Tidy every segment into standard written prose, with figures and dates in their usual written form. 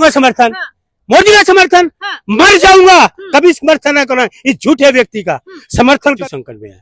करूंगा समर्थन। हाँ। मोदी का समर्थन। हाँ। मर जाऊंगा, कभी समर्थन न करूंगा इस झूठे व्यक्ति का समर्थन। संकट में है,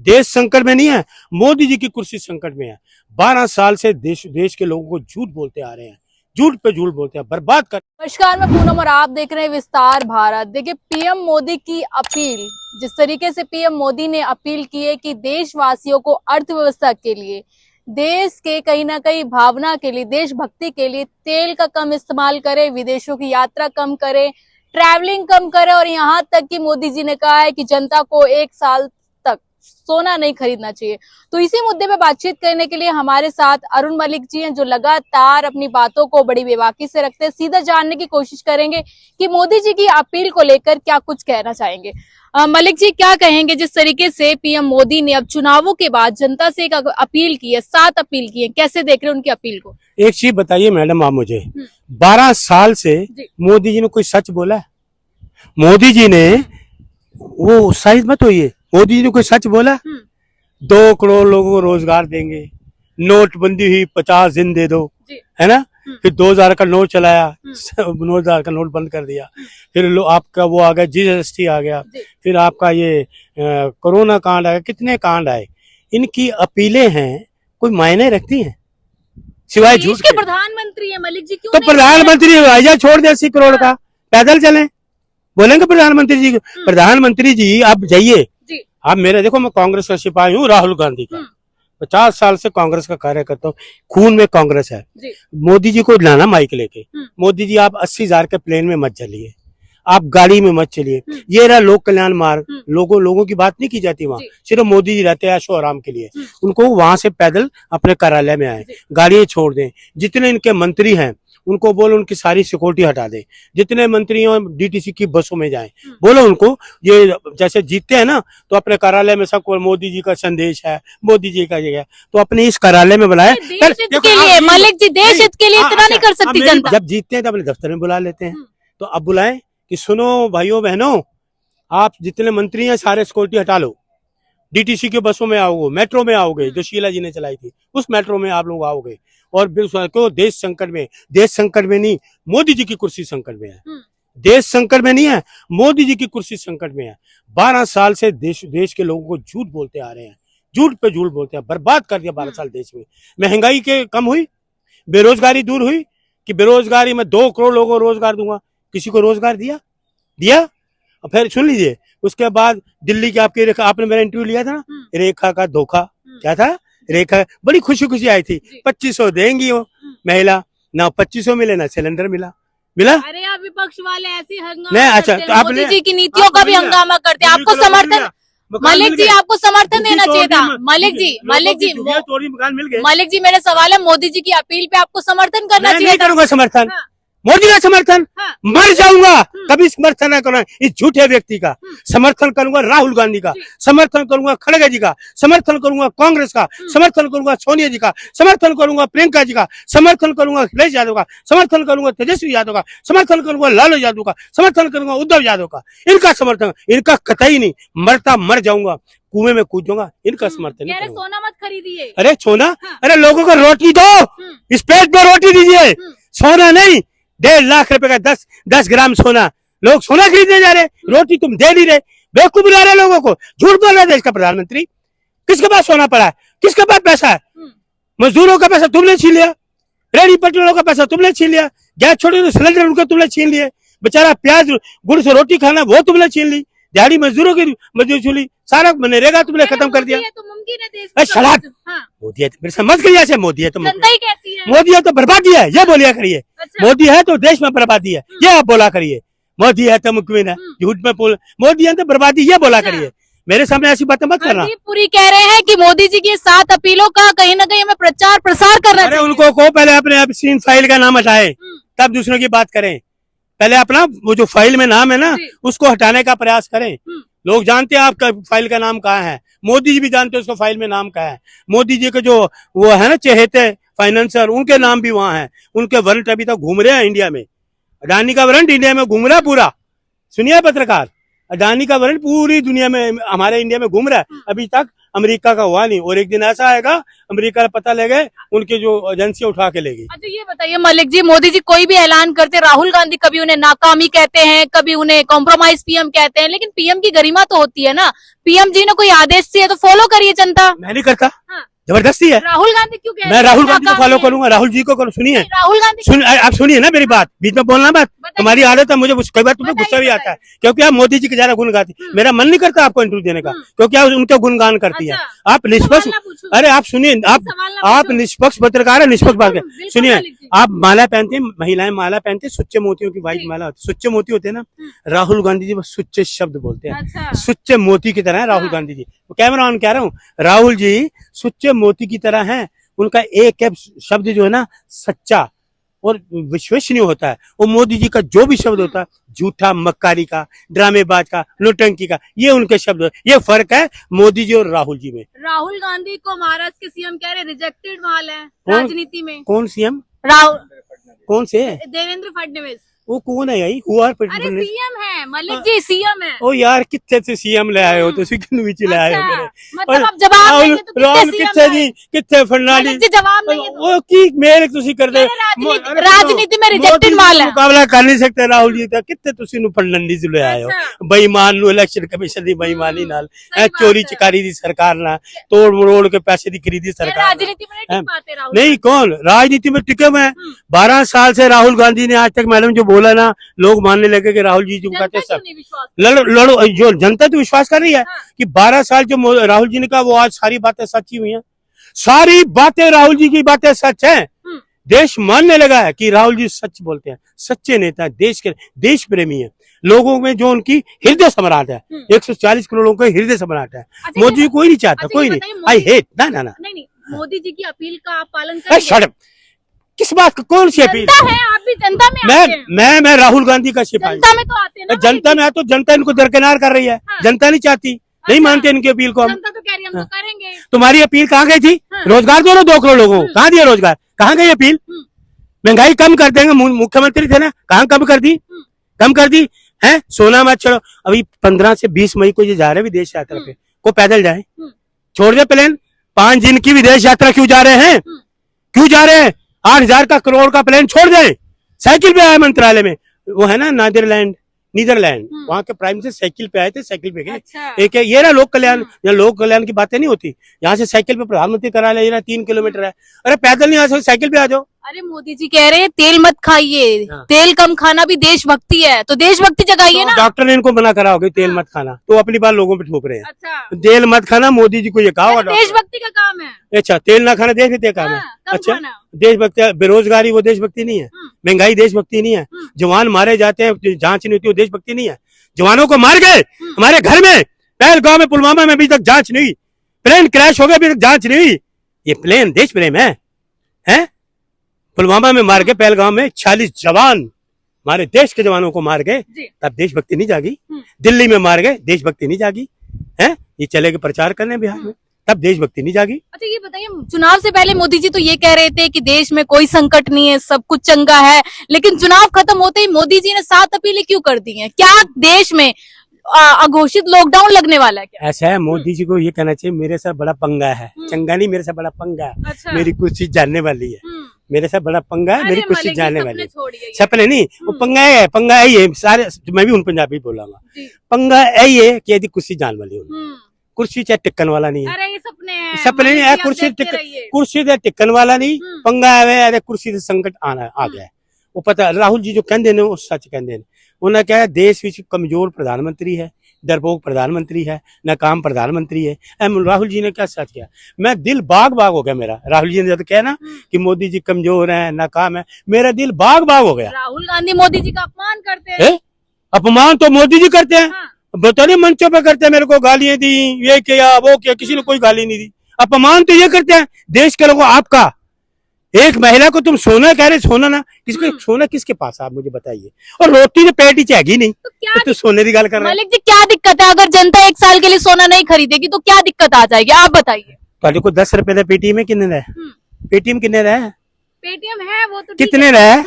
देश संकट में नहीं है, मोदी जी की कुर्सी संकट में है। 12 साल से देश के लोगों को झूठ बोलते आ रहे हैं, झूठ पे झूठ बोलते हैं, बर्बाद कर। नमस्कार, मैं पूनम और आप देख रहे हैं विस्तार भारत। देखिए, पीएम मोदी की अपील, जिस तरीके से पीएम मोदी ने अपील की है कि देशवासियों को अर्थव्यवस्था के लिए, देश के कहीं ना कहीं भावना के लिए, देशभक्ति के लिए तेल का कम इस्तेमाल करें, विदेशों की यात्रा कम करें, ट्रैवलिंग कम करें, और यहाँ तक कि मोदी जी ने कहा है कि जनता को 1 साल तक सोना नहीं खरीदना चाहिए। तो इसी मुद्दे पे बातचीत करने के लिए हमारे साथ अरुण मलिक जी हैं, जो लगातार अपनी बातों को बड़ी बेबाकी से रखते हैं। सीधा जानने की कोशिश करेंगे कि मोदी जी की अपील को लेकर क्या कुछ कहना चाहेंगे। मलिक जी, क्या कहेंगे जिस तरीके से पीएम मोदी ने अब चुनावों के बाद जनता से एक अपील की है, 7 अपील की है, कैसे देख रहे हैं उनकी अपील को? एक चीज बताइए मैडम आप मुझे, 12 साल से मोदी जी ने कोई सच बोला है? मोदी जी ने वो उत्साहित मत होइए, मोदी जी ने कोई सच बोला? 2 करोड़ लोगों को रोजगार देंगे, नोटबंदी हुई, 50 दिन दे दो, है ना। फिर 2000 का नोट चलाया, 2000 का नोट बंद कर दिया। फिर आपका वो आ गया, जीएसटी आ गया, फिर आपका ये कोरोना कांड आया, कितने कांड आए। इनकी अपीलें हैं, कोई मायने रखती हैं सिवाय झूठ के? प्रधानमंत्री है मलिक जी, क्यों तो प्रधानमंत्री हवाईजहाज छोड़ दे 80 करोड़ का, पैदल चलें, बोलेंगे प्रधानमंत्री जी। प्रधानमंत्री जी आप जाइए, आप मेरे देखो, मैं कांग्रेस का सिपाही हूँ, राहुल गांधी का 50 साल से कांग्रेस का कार्य करता हूँ, खून में कांग्रेस है। मोदी जी को लाना माइक लेके, मोदी जी आप 80,000 के प्लेन में मत चलिए, आप गाड़ी में मत चलिए, ये रहा लोक कल्याण मार्ग, लोगों की बात नहीं की जाती वहाँ, सिर्फ मोदी जी रहते हैं ऐशो आराम के लिए। उनको वहां से पैदल अपने कार्यालय में आए, गाड़ियां छोड़ दें। जितने इनके मंत्री हैं उनको बोलो उनकी सारी सिक्योरिटी हटा दें, जितने मंत्री हैं डीटीसी की बसों में जाएं, बोलो उनको ये जैसे जीतते हैं ना तो अपने कार्यालय में सबको मोदी जी का संदेश है, मोदी जी का ये है, तो अपने इस कार्यालय में बुलाए। देश हित के लिए मलिक जी, देश हित के लिए इतना नहीं कर सकती जनता। जब जीतते हैं तो अपने दफ्तर में बुला लेते हैं, तो अब बुलाएं कि सुनो भाइयों बहनों, आप जितने मंत्री हैं सारे सिक्योरिटी हटा लो, डीटीसी के बसों में आओगे, मेट्रो में आओगे, जो शीला जी ने चलाई थी उस मेट्रो में आप लोग आओगे। और क्यों देश संकट में? देश संकट में नहीं, मोदी जी की कुर्सी संकट में है। देश संकट में नहीं है, मोदी जी की कुर्सी संकट में है। 12 साल से देश के लोगों को झूठ बोलते आ रहे हैं, झूठ पे झूठ बोलते हैं, बर्बाद कर दिया 12 साल देश में। महंगाई के कम हुई, बेरोजगारी दूर हुई कि बेरोजगारी में 2 करोड़ लोगों को रोजगार दूंगा, किसी को रोजगार दिया? फिर सुन लीजिए, उसके बाद दिल्ली की आपकी आपने मेरा इंटरव्यू लिया था ना, रेखा का धोखा, क्या था? रेखा बड़ी खुशी आई थी, 2500 देंगी वो महिला, ना 2500 मिले ना सिलेंडर मिला। अरे आप विपक्ष वाले ऐसी हंगामा अच्छा, तो मोदी जी की नीतियों का भी हंगामा करते हैं। आपको समर्थन, मलिक जी आपको समर्थन देना चाहिए था। मलिक जी मलिक जी मेरा सवाल है, मोदी जी की अपील पे आपको समर्थन करना चाहिए था। नहीं करूंगा समर्थन, मोदी का समर्थन। मर जाऊंगा, कभी समर्थन न करूंगा इस झूठे व्यक्ति का। समर्थन करूंगा राहुल गांधी का, समर्थन करूंगा खड़गे जी का, समर्थन करूंगा कांग्रेस का, समर्थन करूंगा सोनिया जी का, समर्थन करूंगा प्रियंका जी का, समर्थन करूंगा अखिलेश यादव का, समर्थन करूंगा तेजस्वी यादव का, समर्थन करूंगा लालू यादव का, समर्थन करूंगा उद्धव यादव का। इनका समर्थन, इनका कतई नहीं, मरता मर जाऊंगा, कुएं में कूद जाऊंगा, इनका समर्थन नहीं करूंगा। सोना मत खरीदिए। अरे सोना, अरे लोगों को रोटी दो, इस पेट में रोटी दीजिए, सोना नहीं। 1.5 लाख रुपए का 10 ग्राम सोना, लोग सोना खरीदने जा रहे, रोटी तुम दे नहीं रहे, बेवकूफ बना रहे लोगों को। झूठ बोल रहा है देश का प्रधानमंत्री। किसके पास सोना पड़ा है? किसके पास पैसा है? मजदूरों का पैसा तुमने छीन लिया, रेडी पटरों का पैसा तुमने छीन लिया, गैस छोटे तो सिलेंडर उनको तुमने छीन लिए, बेचारा प्याज गुड़ से रोटी खाना वो तुमने छीन ली, दिहाड़ी मजदूरों की मजदूरी छीन ली, सारा मनरेगा तुमने खत्म कर दिया। मोदी है तो मेरे से मत करिए ऐसे, मोदी है तो मोदी है तो बर्बादी है, ये बोलिया करिए। मोदी है तो देश में बर्बादी है, ये आप बोला करिए। मोदी है तो मुकमिन है, झूठ में मोदी है तो बर्बादी, ये बोला करिए। मेरे सामने ऐसी बातें मत करना। पूरी कह रहे हैं कि मोदी जी की 7 अपीलों का कहीं ना कहीं हमें प्रचार प्रसार करना चाहिए। उनको को पहले अपने एब्स्टीन फाइल का नाम हटाए, तब दूसरों की बात करें। पहले अपना वो जो फाइल में नाम है ना उसको हटाने का प्रयास करें। लोग जानते हैं आपका फाइल का नाम कहाँ है, मोदी जी भी जानते हैं उसको फाइल में नाम कहाँ है। मोदी जी के जो वो है ना चहेते फाइनेंसर, उनके नाम भी वहाँ है, उनके वारंट अभी तक घूम रहे हैं इंडिया में। अडानी का वारंट इंडिया में घूम रहा है पूरा, सुनिए पत्रकार, अडानी का वारंट पूरी दुनिया में हमारे इंडिया में घूम रहा है। अभी तक अमेरिका का हुआ नहीं, और एक दिन ऐसा आएगा अमेरिका का पता ले गए, उनकी जो एजेंसी उठा के लेगी। अच्छा ये बताइए मलिक जी, मोदी जी कोई भी ऐलान करते, राहुल गांधी कभी उन्हें नाकामी कहते हैं, कभी उन्हें कॉम्प्रोमाइज पीएम कहते हैं, लेकिन पीएम की गरिमा तो होती है ना। पीएम जी ने कोई आदेश दिया तो फॉलो करिए जनता। मैं नहीं करता, हाँ। जबरदस्ती है। राहुल गांधी क्यों कह रहे मैं हैं राहुल गांधी को नाकामी फॉलो है? करूंगा, राहुल जी को करूँ। सुनिए, राहुल गांधी आप सुनिए ना मेरी बात, बीच में बोलना मत। बताइए। तुम्हारी आदत है, मुझे कई बार तुम्हें बताइए, गुस्सा भी आता है, बताइए। क्योंकि आप मोदी जी के ज्यादा गुण गाती। मेरा मन नहीं करता आपको इंटरव्यू देने का, क्योंकि आप उनके गुणगान करती है। अच्छा। आप निष्पक्ष, सवाल ना पूछूं। अरे आप सुनिए, आप सवाल ना आप पूछूं। निष्पक्ष पत्रकार है, निष्पक्ष बात बिल्कुल, कर। बिल्कुल सुनिए, मालिक जी। आप माला पहनते हैं, महिलाएं माला पहनते हैं, सुच्चे मोतियों की व्हाइट जी। माला होती है, सुच्चे मोती होते हैं ना। राहुल गांधी जी बस सुच्चे शब्द बोलते हैं, अच्छा। सुच्चे मोती की तरह है राहुल हाँ। गांधी जी। कैमरा ऑन कह रहा हूँ, राहुल जी सुच्चे मोती की तरह हैं। उनका एक एक शब्द जो है ना सच्चा और विश्वसनीय होता है। और मोदी जी का जो भी शब्द होता है झूठा, मक्कारी का, ड्रामेबाज का, नौटंकी का, ये उनके शब्द है। ये फर्क है मोदी जी और राहुल जी में। राहुल गांधी को महाराष्ट्र के सीएम कह रहे रिजेक्टेड माल है कौन? राजनीति में। कौन सीएम? राहुल कौन से? देवेंद्र फडणवीस। वो कौन है यही हुआ? अरे सीएम है मलिक जी, सीएम है। ओ यार, कितने से सीएम ले आए हो, तो कितने ले आए हो मेरे? मतलब आप जवाब देंगे तो राहुल कितने कितने CM जी, है? कितने फर्नांडिस मलिक जी जवाब देंगे तो वो की मेरे तुसी कर दे। राजनीति में रिजेक्टेड माल है। मुकाबला कर नहीं सकते राहुल जी का। कितने तुसी नु फर्नांडिस ले आए हो? अच्छा। बेईमान नु इलेक्शन कमीशन दी बेईमानी नाल, सही बात चोरी है। चकारी दी सरकार ना, तोड़ मरोड़ के पैसे दी खरीदी सरकार ना। राजनीति में नहीं टिक पाते राहुल नहीं, कौन राजनीति में टिके हुए हैं? 12 साल से राहुल गांधी ने आज तक मैडम जो बोला ना, लोग मानने लगे कि राहुल जी जो जनता कहते हैं क्यों सब नहीं विश्वास? लड़ो लड़ो, जो जनता तो विश्वास कर रही है हाँ। कि 12 साल जो राहुल जी ने कहा वो आज सारी बातें सच्ची हुई हैं। सारी बातें राहुल जी की बातें सच हैं। देश मानने लगा है कि राहुल जी सच बोलते हैं, सच्चे नेता, देश के देश प्रेमी है। लोगों में जो उनकी हृदय सम्राट है, 140 करोड़ लोगों का हृदय सम्राट है। अच्छा, मोदी जी कोई नहीं चाहता, अच्छा, कोई ये नहीं। बताइए, आई मोदी- हेट ना ना ना। नहीं मोदी जी की अपील का आप पालन ए, करेंगे? shut up। किस बात का, कौन सी अपील? जनता है, आप भी जनता में आते हैं। मैं राहुल गांधी का सिपाही। जनता में तो आते हैं ना। जनता में आ तो जनता इनको दरकिनार कर रही है। हाँ। जनता नहीं चाहती, नहीं अच्छा। मानते इनकी अपील को हम। जनता तो कह रही है हम तो करेंगे। तुम्हारी अपील कहाँ गई थी? हाँ। रोजगार दो ना 2 करोड़ लोगों को, कहाँ दिया रोजगार? कहाँ गई अपील? महंगाई कम कर देंगे, मुख्यमंत्री थे ना, कहाँ कम कर दी? कम कर दी है। सोना मत छोड़ो। अभी 15 से 20 मई को ये जा रहे हैं विदेश यात्रा पे, को पैदल जाए, छोड़ दे प्लेन। 5 दिन की विदेश यात्रा क्यों जा रहे हैं? क्यों जा रहे हैं? 8,000 का करोड़ का प्लेन छोड़ दे, साइकिल पे आए मंत्रालय में। वो है ना नीदरलैंड, वहाँ के प्राइम मिनिस्टर साइकिल पे आए थे, साइकिल पे गए। अच्छा। एक है ये ना लोक कल्याण, यहाँ लोक कल्याण की बातें नहीं होती। यहाँ से साइकिल पे प्रधानमंत्री करा ले, 3 किलोमीटर है। अरे पैदल नहीं आ सकते, साइकिल पे आ जाओ। अरे मोदी जी कह रहे हैं तेल मत खाइए, हाँ। तेल कम खाना भी देशभक्ति है, तो देशभक्ति जगाइए ना। डॉक्टर ने इनको मना करा होगा तेल मत खाना, तो अपनी बात लोगों पे ठोक रहे हैं। अच्छा, तेल मत खाना, मोदी जी को ये कहा होगा डॉक्टर। देशभक्ति का काम है। अच्छा, तेल ना खाना देशभक्ति का काम है। हाँ, कम अच्छा, खाना। देशभक्ति, बेरोजगारी वो देशभक्ति नहीं है। महंगाई देशभक्ति नहीं है। जवान मारे जाते हैं, जांच नहीं होती, वो देशभक्ति नहीं है। जवानों को मार गए हमारे घर में, पहलगांव में, पुलवामा में, अभी तक जांच नहीं हुई। प्लेन क्रैश हो गया, अभी तक जांच नहीं हुई। ये प्लेन देश प्रेम है? पुलवामा में मार के, पहलगांव में 40 जवान हमारे देश के जवानों को मार गए, तब देशभक्ति नहीं जागी? दिल्ली में मार गए, देशभक्ति नहीं जागी? है ये चले गए प्रचार करने बिहार में, तब देशभक्ति नहीं जागी? अच्छा ये बताइए, चुनाव से पहले मोदी जी तो ये कह रहे थे कि देश में कोई संकट नहीं है, सब कुछ चंगा है, लेकिन चुनाव खत्म होते ही मोदी जी ने 7 अपीलें क्यों कर दी हैं? क्या देश में अघोषित लॉकडाउन लगने वाला है क्या? ऐसा है, मोदी जी को ये कहना चाहिए मेरे साथ बड़ा पंगा है। चंगा नहीं, मेरे साथ बड़ा पंगा है। अच्छा। मेरी कुर्सी जानने वाली है। मेरे साथ बड़ा पंगा है, मेरी अरे कुर्सी मलिक जी, जानने सपने वाली है। छोड़िए ये। सपने नहीं, वो पंगा है, पंगा है ये सारे। मैं भी उन पंजाबी बोलांगा। जी। पंगा है ये कि यदि कुर्सी जान वाली हो, कुर्सी चाहे टिकन वाला नहीं है। अरे ये सपने हैं। सपने नहीं है, मलिक जी, आप कुर्सी देखते रहिए। कुर्सी से टिकन वाला नहीं। पंगा है कुर्सी से संकट आना आ गया। वो पता राहुल जी जो कहते ने वो सच कहते ने। उन्हें क्या है, देश विच कमजोर प्रधानमंत्री है, डरपोक प्रधानमंत्री है, नाकाम प्रधानमंत्री है। राहुल जी ने क्या सच किया? मैं दिल बाग बाग हो गया मेरा। राहुल जी ने जब कहा ना कि मोदी जी कमजोर है, नाकाम है, मेरा दिल बाग बाग हो गया। राहुल गांधी मोदी जी का अपमान करते हैं। अपमान तो मोदी जी करते हैं। हाँ। बता नहीं मंचों पे करते हैं, मेरे को गालियां दी, ये किया वो किया, किसी ने कोई गाली नहीं दी। अपमान तो ये करते हैं देश के लोगों। आपका एक महिला को तुम सोना कह रहे, सोना ना किसको, सोना किसके पास है आप मुझे बताइए? और रोटी तो पेट ही चाहिए नहीं, तो क्या तो सोने की गल कर रहे हैं। मलिक जी क्या दिक्कत है? अगर जनता 1 साल के लिए सोना नहीं खरीदेगी तो क्या दिक्कत आ जाएगी? आप बताइए। तो को 10 रुपए पेटीएम में कितने रहे? पेटीएम कितने रहे? पेटीएम है वो तो कितने रहे?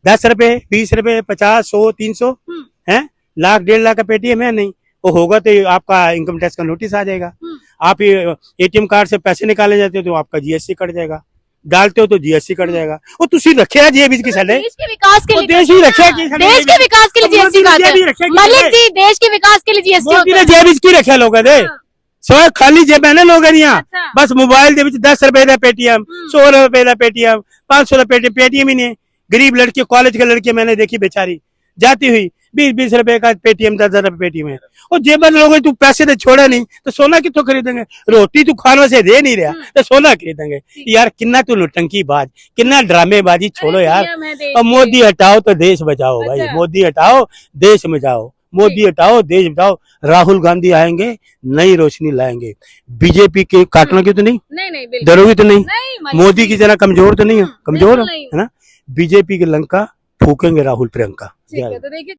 10 रुपए, 20 रुपए, 50, 100, 300 है? लाख 1.5 लाख का पेटीएम है नहीं? वो होगा तो आपका इनकम टैक्स का नोटिस आ जाएगा। आप एटीएम कार्ड से पैसे निकाले जाते हो तो आपका जीएसटी कट जाएगा, डालते हो तो जीएसटी कट जाएगा। वो तुसी रखे जेब की साले, देश के विकास के लिए देश ही रखे कि देश के विकास के लिए जीएसटी मलिक जी, देश के विकास के लिए जीएसटी मोदी होता ने है। जेब की रखे लोग दे सो खाली जेब है ना लोग यहाँ अच्छा। बस मोबाइल दे 10 रुपए का पेटीएम, 100 रुपए का पेटीएम, 500 रुपए पेटीएम ही नहीं। गरीब लड़के, कॉलेज के लड़के मैंने देखी बेचारी जाती हुई 20-20 रुपए का पेटीएम, 10 रुपए पेटीएम है। और जेब लोग तू पैसे तो छोड़ा नहीं तो सोना कितों खरीदेंगे? रोटी तू खाने से दे नहीं रहा तो सोना खरीदेंगे? यार कितना तू लुटंकी बाज, कितना ड्रामेबाजी छोड़ो यार। पीएम है देश और के। मोदी हटाओ तो देश बचाओ भाई, अच्छा। मोदी हटाओ देश में जाओ, मोदी हटाओ देश बचाओ। राहुल गांधी आएंगे, नई रोशनी लाएंगे। बीजेपी के काटना की तो नहीं, नहीं बिल्कुल डरोगी तो नहीं, नहीं मलिक मोदी जी। की जरा कमजोर तो नहीं है, कमजोर बिल्कुल नहीं। है ना। बीजेपी की लंका फूकेंगे राहुल प्रियंका। ठीक है, तो देखिए